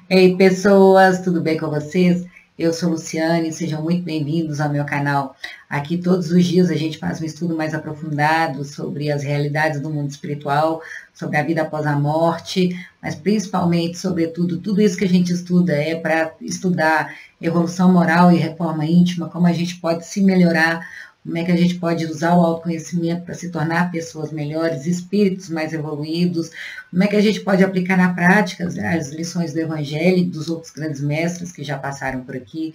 Ei, pessoas, tudo bem com vocês? Eu sou Luciane, sejam muito bem-vindos ao meu canal. Aqui todos os dias a gente faz um estudo mais aprofundado sobre as realidades do mundo espiritual, sobre a vida após a morte, mas principalmente, sobretudo, tudo isso que a gente estuda é para estudar evolução moral e reforma íntima, como a gente pode se melhorar, como é que a gente pode usar o autoconhecimento para se tornar pessoas melhores, espíritos mais evoluídos, como é que a gente pode aplicar na prática as lições do Evangelho e dos outros grandes mestres que já passaram por aqui.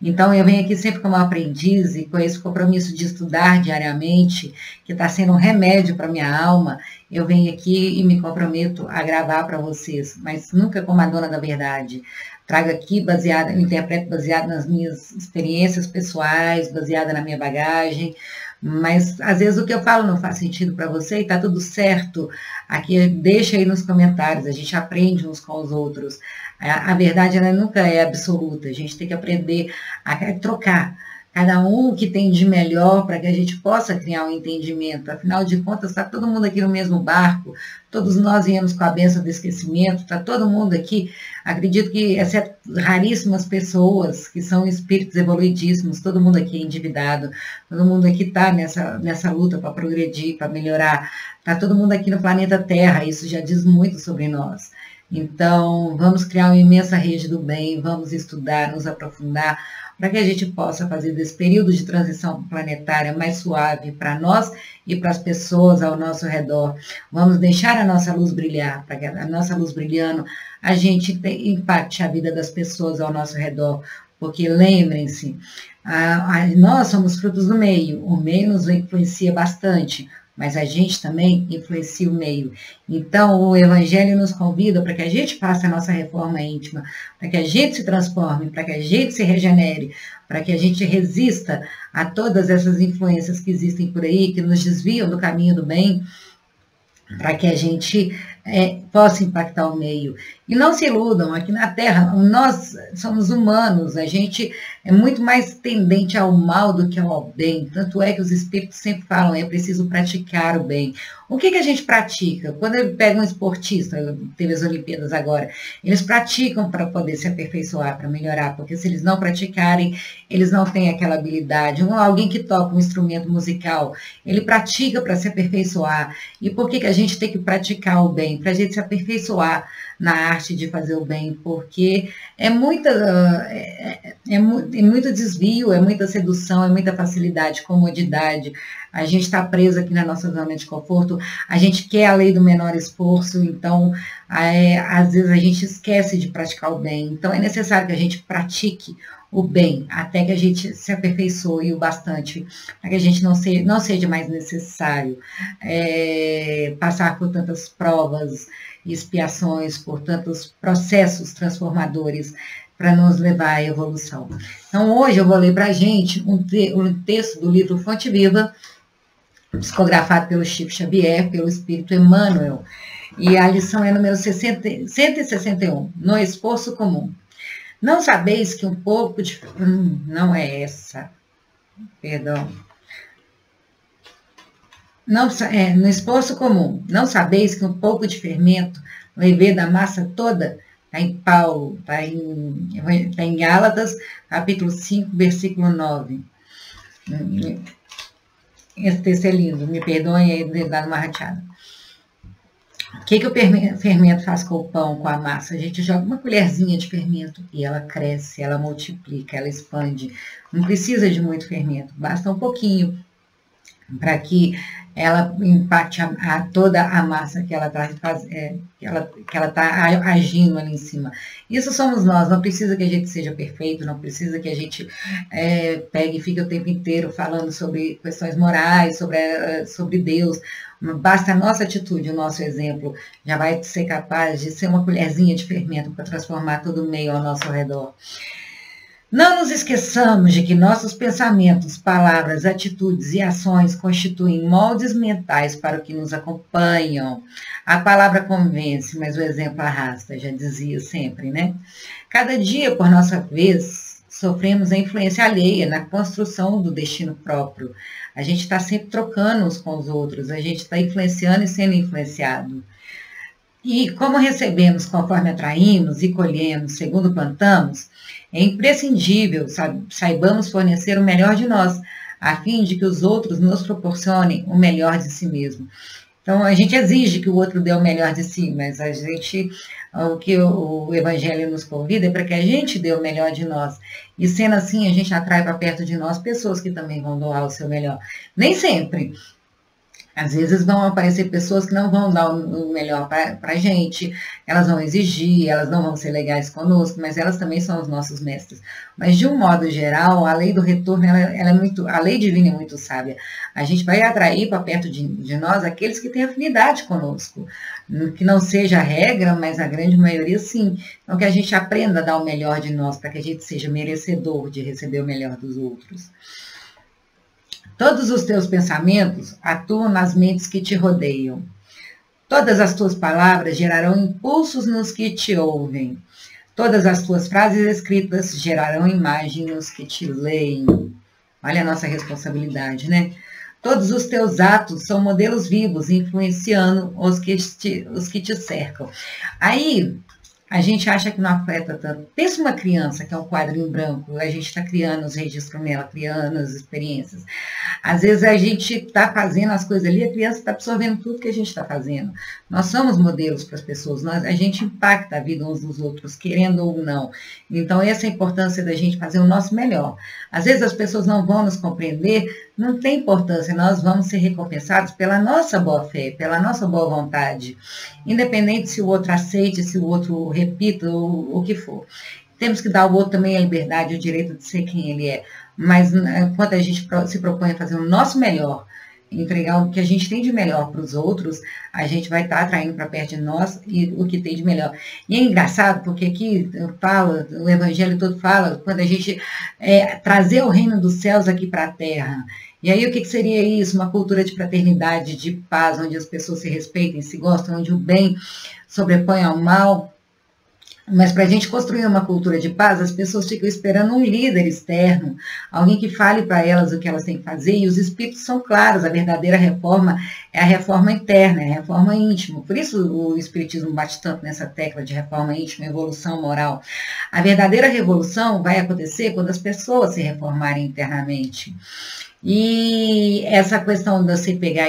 Então, eu venho aqui sempre como aprendiz e com esse compromisso de estudar diariamente, que está sendo um remédio para a minha alma, eu venho aqui e me comprometo a gravar para vocês, mas nunca como a dona da verdade. Trago aqui baseada, eu interpreto baseado nas minhas experiências pessoais, baseada na minha bagagem, mas às vezes o que eu falo não faz sentido para você e está tudo certo. Aqui deixa aí nos comentários, a gente aprende uns com os outros. A verdade ela nunca é absoluta, a gente tem que aprender a trocar. Cada um que tem de melhor para que a gente possa criar um entendimento. Afinal de contas, está todo mundo aqui no mesmo barco, todos nós viemos com a benção do esquecimento, está todo mundo aqui, acredito que, exceto raríssimas pessoas que são espíritos evoluidíssimos, todo mundo aqui é endividado, todo mundo aqui está nessa luta para progredir, para melhorar, está todo mundo aqui no planeta Terra, isso já diz muito sobre nós. Então, vamos criar uma imensa rede do bem, vamos estudar, nos aprofundar, para que a gente possa fazer desse período de transição planetária mais suave para nós e para as pessoas ao nosso redor. Vamos deixar a nossa luz brilhar, para que a nossa luz brilhando, a gente impacte a vida das pessoas ao nosso redor. Porque lembrem-se, nós somos frutos do meio, o meio nos influencia bastante, mas a gente também influencia o meio. Então, o Evangelho nos convida para que a gente faça a nossa reforma íntima, para que a gente se transforme, para que a gente se regenere, para que a gente resista a todas essas influências que existem por aí, que nos desviam do caminho do bem, para que a gente possa impactar o meio. E não se iludam, aqui na Terra, nós somos humanos, a gente é muito mais tendente ao mal do que ao bem, tanto é que os espíritos sempre falam, é preciso praticar o bem. O que a gente pratica? Quando ele pega um esportista, teve as Olimpíadas agora, eles praticam para poder se aperfeiçoar, para melhorar, porque se eles não praticarem, eles não têm aquela habilidade. Alguém que toca um instrumento musical, ele pratica para se aperfeiçoar. E por que a gente tem que praticar o bem? Para a gente se aperfeiçoar na arte de fazer o bem, porque é muito desvio, é muita sedução, é muita facilidade, comodidade. A gente está preso aqui na nossa zona de conforto, a gente quer a lei do menor esforço, então, às vezes a gente esquece de praticar o bem. Então, é necessário que a gente pratique o bem, até que a gente se aperfeiçoe o bastante, para que a gente não seja mais necessário passar por tantas provas e expiações, por tantos processos transformadores para nos levar à evolução. Então, hoje eu vou ler para a gente um texto do livro Fonte Viva, psicografado pelo Chico Xavier, pelo Espírito Emmanuel, e a lição é número 161, no esforço comum. Não sabeis que um pouco de... não é essa. Perdão. No esforço comum. Não sabeis que um pouco de fermento, levê da massa toda, está em Paulo, está em Gálatas, capítulo 5, versículo 9. Esse texto é lindo, me perdoem aí dar uma rateada. O que o fermento faz com o pão, com a massa? A gente joga uma colherzinha de fermento e ela cresce, ela multiplica, ela expande. Não precisa de muito fermento, basta um pouquinho para que ela impacte toda a massa que ela está agindo ali em cima. Isso somos nós, não precisa que a gente seja perfeito, não precisa que a gente pegue e fique o tempo inteiro falando sobre questões morais, sobre Deus. Basta a nossa atitude, o nosso exemplo, já vai ser capaz de ser uma colherzinha de fermento para transformar todo o meio ao nosso redor. Não nos esqueçamos de que nossos pensamentos, palavras, atitudes e ações constituem moldes mentais para o que nos acompanham. A palavra convence, mas o exemplo arrasta, já dizia sempre, né? Cada dia, por nossa vez, sofremos a influência alheia na construção do destino próprio. A gente está sempre trocando uns com os outros, a gente está influenciando e sendo influenciado. E como recebemos conforme atraímos e colhemos segundo plantamos, é imprescindível, saibamos fornecer o melhor de nós, a fim de que os outros nos proporcionem o melhor de si mesmo. Então, a gente exige que o outro dê o melhor de si, mas o que o Evangelho nos convida é para que a gente dê o melhor de nós. E sendo assim, a gente atrai para perto de nós pessoas que também vão doar o seu melhor. Nem sempre. Às vezes vão aparecer pessoas que não vão dar o melhor para a gente, elas vão exigir, elas não vão ser legais conosco, mas elas também são os nossos mestres. Mas, de um modo geral, a lei do retorno, a lei divina é muito sábia. A gente vai atrair para perto de nós aqueles que têm afinidade conosco, que não seja a regra, mas a grande maioria sim. Então, que a gente aprenda a dar o melhor de nós, para que a gente seja merecedor de receber o melhor dos outros. Todos os teus pensamentos atuam nas mentes que te rodeiam. Todas as tuas palavras gerarão impulsos nos que te ouvem. Todas as tuas frases escritas gerarão imagem nos que te leem. Olha a nossa responsabilidade, né? Todos os teus atos são modelos vivos, influenciando os que te cercam. Aí, a gente acha que não afeta tanto. Pensa uma criança que é um quadrinho branco, a gente está criando os registros nela, criando as experiências. Às vezes a gente está fazendo as coisas ali, a criança está absorvendo tudo que a gente está fazendo. Nós somos modelos para as pessoas, a gente impacta a vida uns dos outros, querendo ou não. Então, essa é a importância da gente fazer o nosso melhor. Às vezes as pessoas não vão nos compreender, não tem importância, nós vamos ser recompensados pela nossa boa fé, pela nossa boa vontade, independente se o outro aceite, se o outro repita, o que for. Temos que dar ao outro também a liberdade, o direito de ser quem ele é. Mas quando a gente se propõe a fazer o nosso melhor, entregar o que a gente tem de melhor para os outros, a gente vai estar atraindo para perto de nós o que tem de melhor. E é engraçado, porque aqui o Evangelho todo fala, quando a gente trazer o reino dos céus aqui para a terra. E aí o que seria isso? Uma cultura de fraternidade, de paz, onde as pessoas se respeitem, se gostam, onde o bem sobrepõe ao mal. Mas para a gente construir uma cultura de paz, as pessoas ficam esperando um líder externo, alguém que fale para elas o que elas têm que fazer, e os espíritos são claros, a verdadeira reforma é a reforma interna, é a reforma íntima. Por isso o espiritismo bate tanto nessa tecla de reforma íntima, evolução moral. A verdadeira revolução vai acontecer quando as pessoas se reformarem internamente. E essa questão de você pegar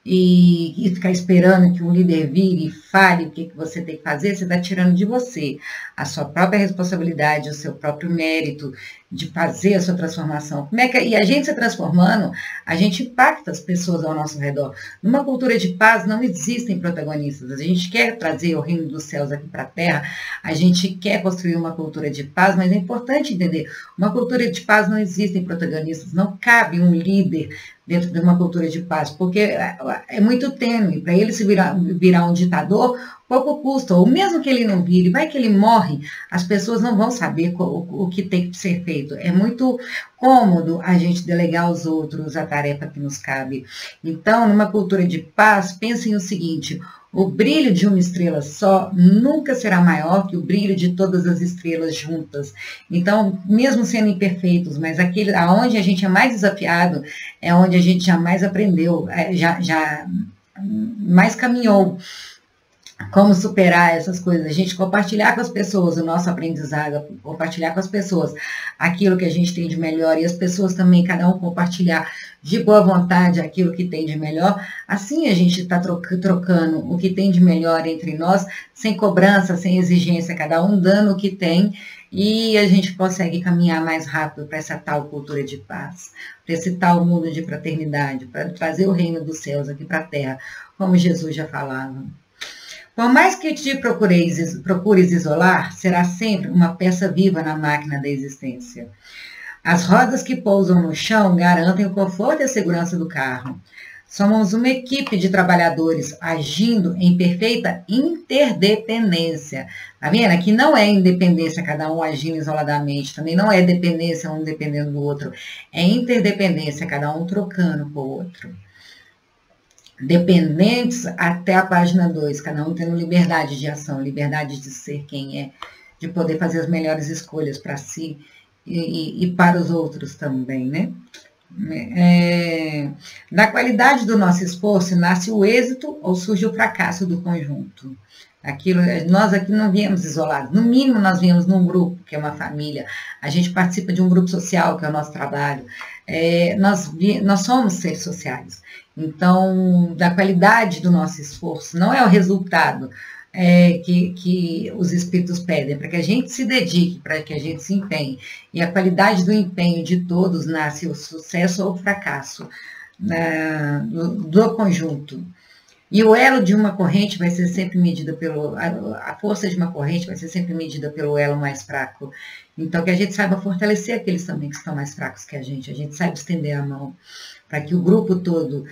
e ficar esperando que um líder vire e fale o que você tem que fazer, você está tirando de você a sua própria responsabilidade, o seu próprio mérito de fazer a sua transformação. E a gente se transformando, a gente impacta as pessoas ao nosso redor. Numa cultura de paz não existem protagonistas. A gente quer trazer o reino dos céus aqui para a terra, a gente quer construir uma cultura de paz, mas é importante entender, uma cultura de paz não existem protagonistas, não cabe um líder dentro de uma cultura de paz, porque é muito tênue. Para ele se virar um ditador, pouco custa, ou mesmo que ele não vire, vai que ele morre, as pessoas não vão saber o que tem que ser feito. É muito cômodo a gente delegar aos outros a tarefa que nos cabe. Então, numa cultura de paz, pensem o seguinte: o brilho de uma estrela só nunca será maior que o brilho de todas as estrelas juntas. Então, mesmo sendo imperfeitos, mas aonde a gente é mais desafiado, é onde a gente já mais aprendeu, já mais caminhou. Como superar essas coisas, a gente compartilhar com as pessoas o nosso aprendizado, compartilhar com as pessoas aquilo que a gente tem de melhor, e as pessoas também, cada um compartilhar de boa vontade aquilo que tem de melhor. Assim a gente está trocando o que tem de melhor entre nós, sem cobrança, sem exigência, cada um dando o que tem, e a gente consegue caminhar mais rápido para essa tal cultura de paz, para esse tal mundo de fraternidade, para trazer o reino dos céus aqui para a terra, como Jesus já falava. Por mais que te procures isolar, será sempre uma peça viva na máquina da existência. As rodas que pousam no chão garantem o conforto e a segurança do carro. Somos uma equipe de trabalhadores agindo em perfeita interdependência. Tá vendo? Aqui não é independência, cada um agindo isoladamente. Também não é dependência, um dependendo do outro. É interdependência, cada um trocando com o outro. Dependentes até a página 2, cada um tendo liberdade de ação, liberdade de ser quem é, de poder fazer as melhores escolhas para si e para os outros também, né? Da qualidade do nosso esforço nasce o êxito ou surge o fracasso do conjunto. Nós aqui não viemos isolados, no mínimo nós viemos num grupo, que é uma família, a gente participa de um grupo social, que é o nosso trabalho, nós somos seres sociais. Então, da qualidade do nosso esforço, não é o resultado que os espíritos pedem, para que a gente se dedique, para que a gente se empenhe. E a qualidade do empenho de todos nasce o sucesso ou o fracasso do conjunto. E o elo de uma corrente vai ser sempre medida a força de uma corrente vai ser sempre medida pelo elo mais fraco. Então, que a gente saiba fortalecer aqueles também que estão mais fracos que a gente saiba estender a mão, para que o grupo todo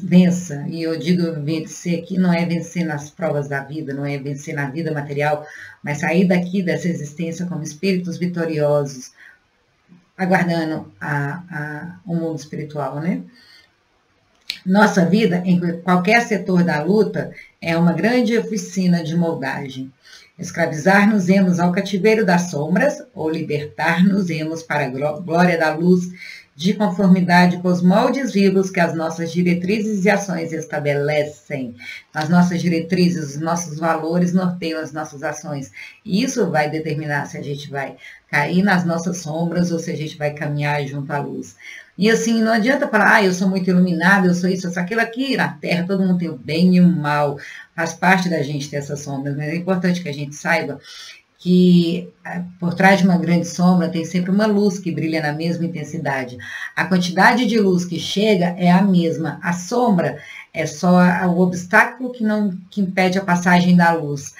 vença. E eu digo vencer aqui não é vencer nas provas da vida, não é vencer na vida material, mas sair daqui dessa existência como espíritos vitoriosos, aguardando o mundo espiritual, né? Nossa vida, em qualquer setor da luta, é uma grande oficina de moldagem. Escravizar-nos-emos ao cativeiro das sombras, ou libertar-nos-emos para a glória da luz, de conformidade com os moldes vivos que as nossas diretrizes e ações estabelecem. As nossas diretrizes, os nossos valores norteiam as nossas ações. E isso vai determinar se a gente vai cair nas nossas sombras ou se a gente vai caminhar junto à luz. E assim, não adianta falar, eu sou muito iluminado, eu sou isso, eu sou aquilo. Aqui na Terra, todo mundo tem o bem e o mal, faz parte da gente ter essas sombras, mas é importante que a gente saiba que por trás de uma grande sombra tem sempre uma luz que brilha na mesma intensidade. A quantidade de luz que chega é a mesma, a sombra é só o obstáculo que impede a passagem da luz.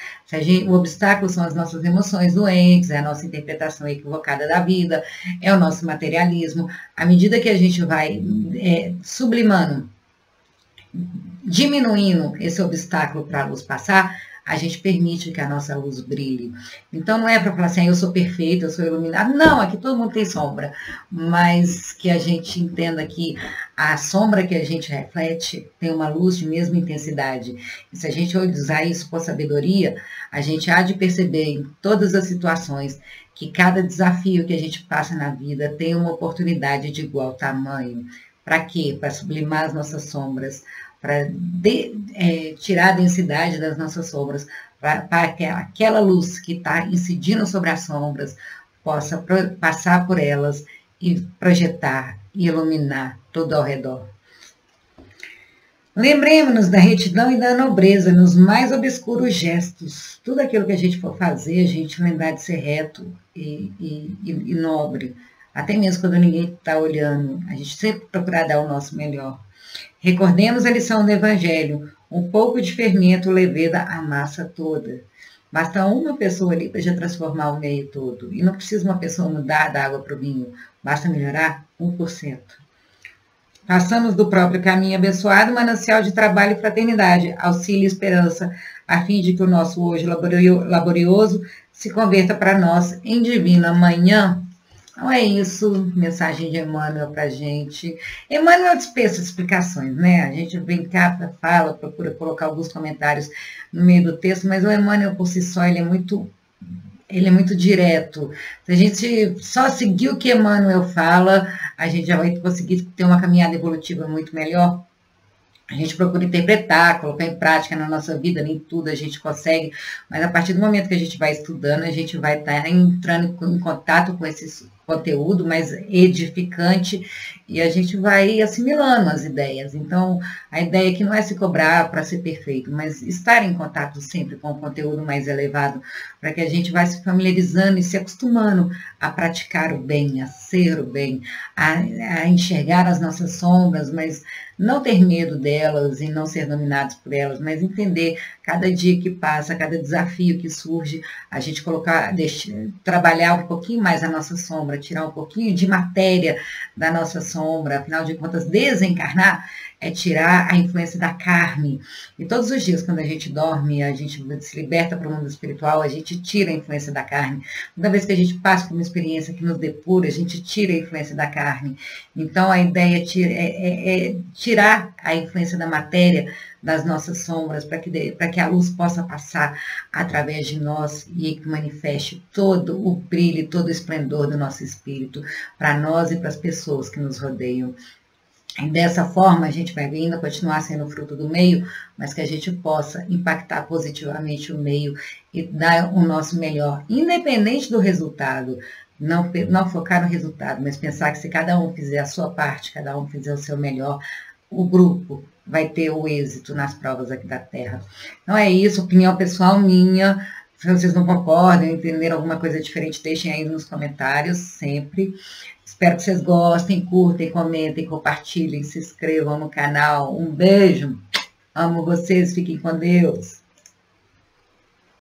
O obstáculo são as nossas emoções doentes, é a nossa interpretação equivocada da vida, é o nosso materialismo. À medida que a gente vai sublimando, diminuindo esse obstáculo para a luz passar, a gente permite que a nossa luz brilhe. Então, não é para falar assim, eu sou perfeito, eu sou iluminado. Não, aqui todo mundo tem sombra. Mas que a gente entenda que a sombra que a gente reflete tem uma luz de mesma intensidade. E se a gente usar isso com sabedoria, a gente há de perceber em todas as situações que cada desafio que a gente passa na vida tem uma oportunidade de igual tamanho. Para quê? Para sublimar as nossas sombras, para tirar a densidade das nossas sombras, para que aquela luz que está incidindo sobre as sombras possa passar por elas e projetar e iluminar todo ao redor. Lembremos-nos da retidão e da nobreza nos mais obscuros gestos. Tudo aquilo que a gente for fazer, a gente lembrar de ser reto e nobre. Até mesmo quando ninguém está olhando, a gente sempre procurar dar o nosso melhor. Recordemos a lição do Evangelho, um pouco de fermento leveda a massa toda. Basta uma pessoa ali para já transformar o meio todo. E não precisa uma pessoa mudar da água para o vinho, basta melhorar 1%. Façamos do próprio caminho abençoado manancial de trabalho e fraternidade, auxílio e esperança, a fim de que o nosso hoje laborioso se converta para nós em divino amanhã. Então é isso, mensagem de Emmanuel para a gente. Emmanuel dispensa explicações, né? A gente vem cá, fala, procura colocar alguns comentários no meio do texto, mas o Emmanuel por si só, ele é muito direto. Se a gente só seguir o que Emmanuel fala, a gente já vai conseguir ter uma caminhada evolutiva muito melhor. A gente procura interpretar, colocar em prática na nossa vida, nem tudo a gente consegue, mas a partir do momento que a gente vai estudando, a gente vai estar entrando em contato com esse conteúdo mais edificante e a gente vai assimilando as ideias. Então, a ideia aqui não é se cobrar para ser perfeito, mas estar em contato sempre com o conteúdo mais elevado, para que a gente vá se familiarizando e se acostumando a praticar o bem, a ser o bem, a enxergar as nossas sombras, mas não ter medo delas e não ser dominados por elas, mas entender cada dia que passa, cada desafio que surge, a gente trabalhar um pouquinho mais a nossa sombra, tirar um pouquinho de matéria da nossa sombra, afinal de contas, desencarnar é tirar a influência da carne. E todos os dias, quando a gente dorme, a gente se liberta para o mundo espiritual, a gente tira a influência da carne. Toda vez que a gente passa por uma experiência que nos depura, a gente tira a influência da carne. Então, a ideia é tirar a influência da matéria das nossas sombras, para que a luz possa passar através de nós e que manifeste todo o brilho, todo o esplendor do nosso espírito para nós e para as pessoas que nos rodeiam. E dessa forma, a gente vai ainda continuar sendo fruto do meio, mas que a gente possa impactar positivamente o meio e dar o nosso melhor, independente do resultado. Não focar no resultado, mas pensar que se cada um fizer a sua parte, cada um fizer o seu melhor, o grupo vai ter o êxito nas provas aqui da Terra. Então é isso, opinião pessoal minha. Se vocês não concordam, entenderam alguma coisa diferente, deixem aí nos comentários, sempre. Espero que vocês gostem, curtem, comentem, compartilhem, se inscrevam no canal. Um beijo, amo vocês, fiquem com Deus.